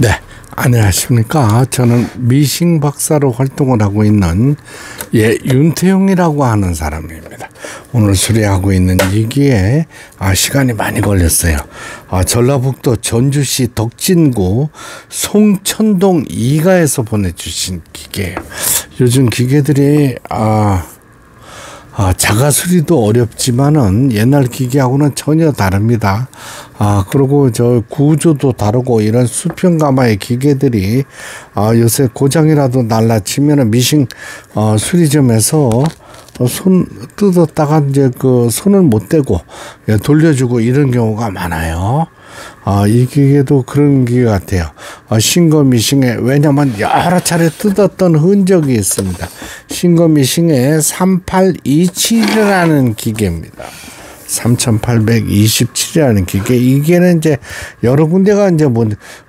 네, 안녕하십니까. 저는 미싱 박사로 활동을 하고 있는 윤태용이라고 하는 사람입니다. 오늘 수리하고 있는 이기에 시간이 많이 걸렸어요. 전라북도 전주시 덕진구 송천동 이가에서 보내주신 기계예요. 요즘 기계들이 자가 수리도 어렵지만은 옛날 기계하고는 전혀 다릅니다. 그리고 저 구조도 다르고 이런 수평가마의 기계들이 요새 고장이라도 날라치면은 미싱 수리점에서 손 뜯었다가 이제 그 손을 못 대고 돌려주고 이런 경우가 많아요. 이 기계도 그런 기계 같아요. 싱거 미싱에 왜냐면 여러 차례 뜯었던 흔적이 있습니다. 싱거 미싱에 3827이라는 기계입니다. 3827이라는 기계. 이게는 이제 여러 군데가 이제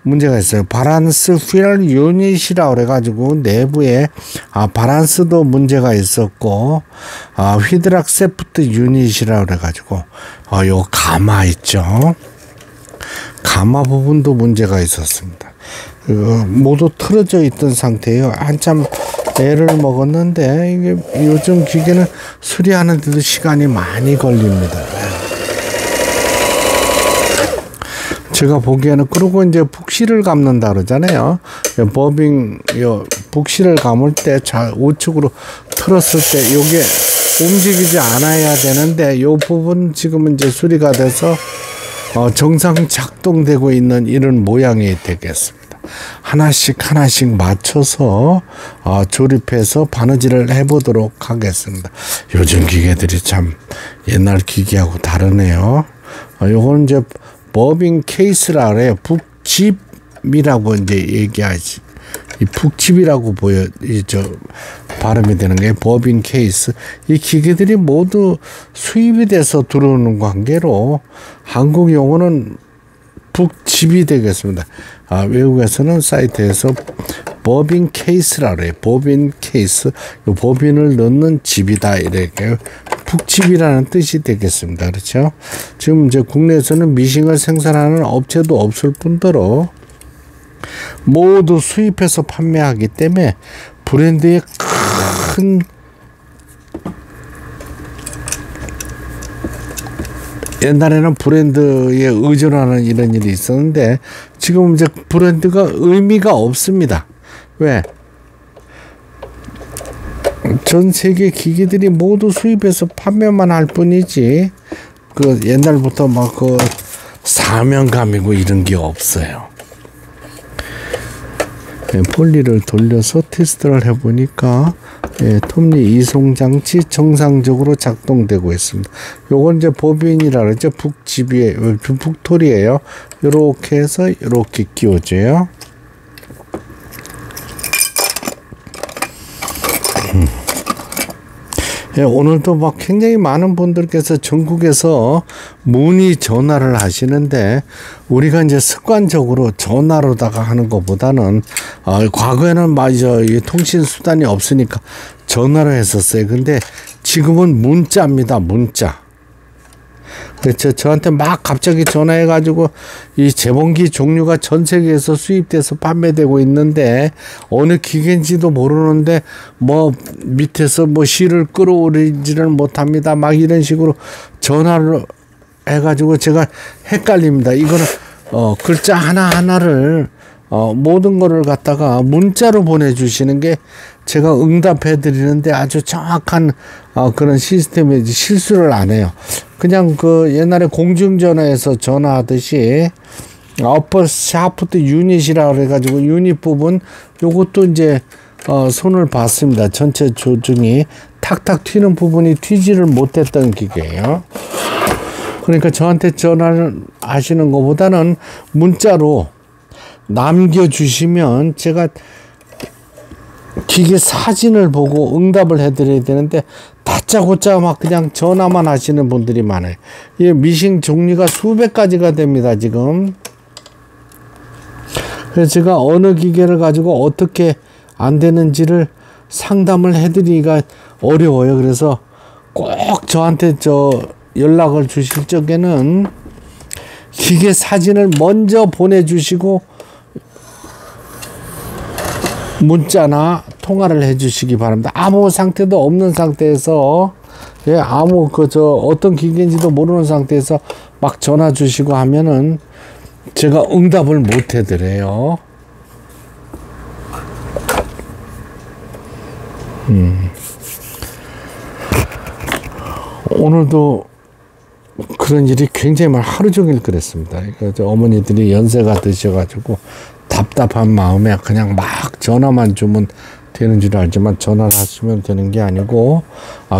문제가 있어요. 바란스 필 유닛이라고 그래가지고 내부에 바란스도 문제가 있었고, 휘드락 세프트 유닛이라고 그래가지고 요 가마 있죠. 가마 부분도 문제가 있었습니다. 모두 틀어져 있던 상태예요. 한참 애를 먹었는데 이게 요즘 기계는 수리하는데도 시간이 많이 걸립니다. 제가 보기에는 그러고 이제 북실을 감는다 그러잖아요. 버빙 북실을 감을 때 우측으로 틀었을 때 요게 움직이지 않아야 되는데 요 부분 지금은 이제 수리가 돼서 정상 작동되고 있는 이런 모양이 되겠습니다. 하나씩 맞춰서 조립해서 바느질을 해보도록 하겠습니다. 요즘 기계들이 참 옛날 기계하고 다르네요. 요건 이제 버빙 케이스라 그래요. 북집이라고 이제 얘기하지. 이 북집이라고 발음이 되는 게 버빙 케이스. 이 기계들이 모두 수입이 돼서 들어오는 관계로 한국 용어는 북집이 되겠습니다. 외국에서는 사이트에서 버빙 케이스라 그래요. 버빙 케이스. 요 버빈을 넣는 집이다. 이렇게 북집이라는 뜻이 되겠습니다. 그렇죠? 지금 이제 국내에서는 미싱을 생산하는 업체도 없을 뿐더러 모두 수입해서 판매하기 때문에 브랜드의 큰 옛날에는 브랜드에 의존하는 이런 일이 있었는데 지금 이제 브랜드가 의미가 없습니다. 왜? 전 세계 기기들이 모두 수입해서 판매만 할 뿐이지 그 옛날부터 막 그 사명감이고 이런 게 없어요. 폴리를 돌려서 테스트를 해보니까 톱니 이송 장치 정상적으로 작동되고 있습니다. 요건 이제 버빈이라 그러죠. 북집이에요. 북톨이에요. 요렇게 해서 요렇게 끼워줘요. 오늘도 막 굉장히 많은 분들께서 전국에서 문의 전화를 하시는데 우리가 이제 습관적으로 전화로다가 하는 것보다는 과거에는 통신 수단이 없으니까 전화로 했었어요. 근데 지금은 문자입니다. 문자. 그렇죠. 저한테 막 갑자기 전화해가지고 이 재봉기 종류가 전 세계에서 수입돼서 판매되고 있는데 어느 기계인지도 모르는데 뭐 밑에서 뭐 실을 끌어오르지를 못합니다. 막 이런 식으로 전화를 해가지고 제가 헷갈립니다. 이거는 글자 하나하나를 모든 거를 갖다가 문자로 보내주시는 게 제가 응답해 드리는데 아주 정확한 그런 시스템에 실수를 안 해요. 그냥 그 옛날에 공중전화에서 전화하듯이 어퍼 샤프트 유닛이라 그래가지고 유닛 부분 요것도 이제 손을 봤습니다. 전체 조중이 탁탁 튀는 부분이 튀지를 못했던 기계예요. 그러니까 저한테 전화를 하시는 것보다는 문자로 남겨주시면 제가 기계 사진을 보고 응답을 해드려야 되는데 다짜고짜 막 그냥 전화만 하시는 분들이 많아요. 이 미싱 종류가 수백 가지가 됩니다. 지금. 그래서 제가 어느 기계를 가지고 어떻게 안 되는지를 상담을 해드리기가 어려워요. 그래서 꼭 저한테 연락을 주실 적에는 기계 사진을 먼저 보내주시고 문자나 통화를 해 주시기 바랍니다. 아무 상태도 없는 상태에서, 예, 어떤 기계인지도 모르는 상태에서 막 전화 주시고 하면은 제가 응답을 못 해드려요. 오늘도 그런 일이 굉장히 하루 종일 그랬습니다. 어머니들이 연세가 드셔가지고 답답한 마음에 그냥 막 전화만 주면 되는 줄 알지만 전화를 하시면 되는 게 아니고,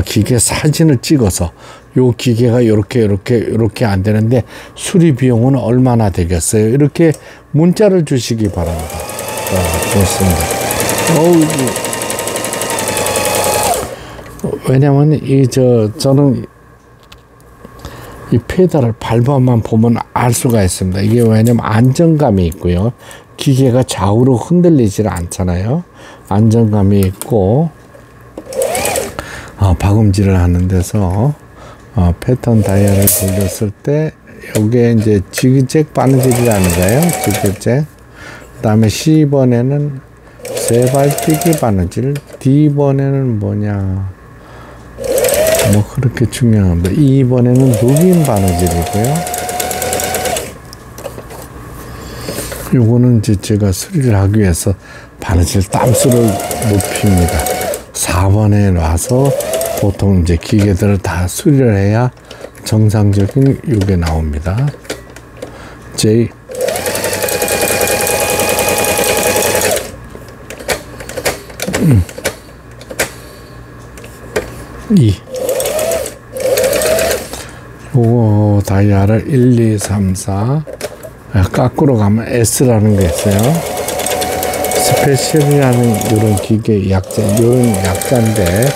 기계 사진을 찍어서 요 기계가 요렇게 안 되는데 수리 비용은 얼마나 되겠어요? 이렇게 문자를 주시기 바랍니다. 좋습니다. 왜냐면 저는 이 페달을 밟아만 보면 알 수가 있습니다. 이게 왜냐면 안정감이 있고요. 기계가 좌우로 흔들리질 않잖아요. 안정감이 있고, 박음질을 하는 데서, 패턴 다이얼을 돌렸을 때, 요게 이제 지그잭 바느질이라는 거예요. 지그잭. 그 다음에 C번에는 세발뛰기 바느질, D번에는 뭐냐. 그렇게 중요합니다. 2번에는 누빔 바느질이고요. 요거는 이제 제가 수리를 하기 위해서 바느질 땀수를 높입니다. 4번에 와서 보통 이제 기계들을 다 수리를 해야 정상적인 요게 나옵니다. J. 요거 다이아를 1, 2, 3, 4 거꾸로 가면 S라는 게 있어요. 스페셜이라는 이런 기계 이런 약자인데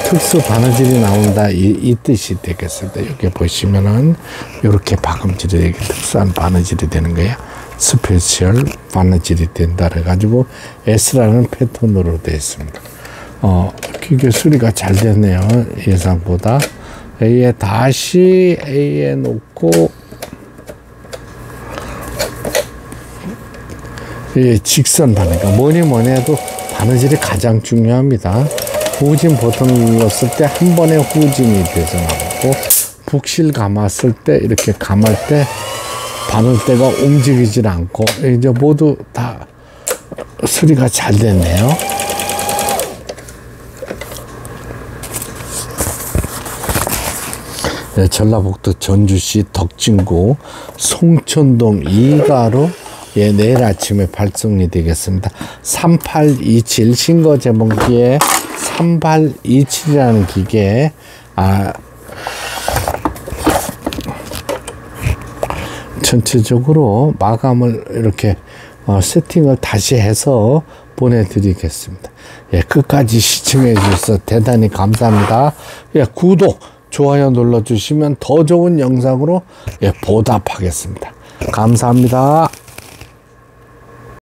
특수 바느질이 나온다 이 뜻이 되겠습니다. 여기 보시면은 이렇게 박음질이 되게 특수한 바느질이 되는 거예요. 스페셜 바느질이 된다 그래가지고 S라는 패턴으로 되어 있습니다. 기계 수리가 잘 됐네요. 예상보다. A에 다시 A에 놓고 직선 바느질. 뭐니 해도 바느질이 가장 중요합니다. 후진 버튼 눌렀을 때 한 번에 후진이 돼서 나오고, 북실 감았을 때 이렇게 감을 때 바늘대가 움직이질 않고, 이제 모두 다 수리가 잘 됐네요. 네, 전라북도 전주시 덕진구 송천동 2가로 내일 아침에 발송이 되겠습니다. 3827 신거 제봉기에 3827이라는 기계에 전체적으로 마감을 이렇게 세팅을 다시 해서 보내드리겠습니다. 끝까지 시청해 주셔서 대단히 감사합니다. 구독, 좋아요 눌러주시면 더 좋은 영상으로 보답하겠습니다. 감사합니다.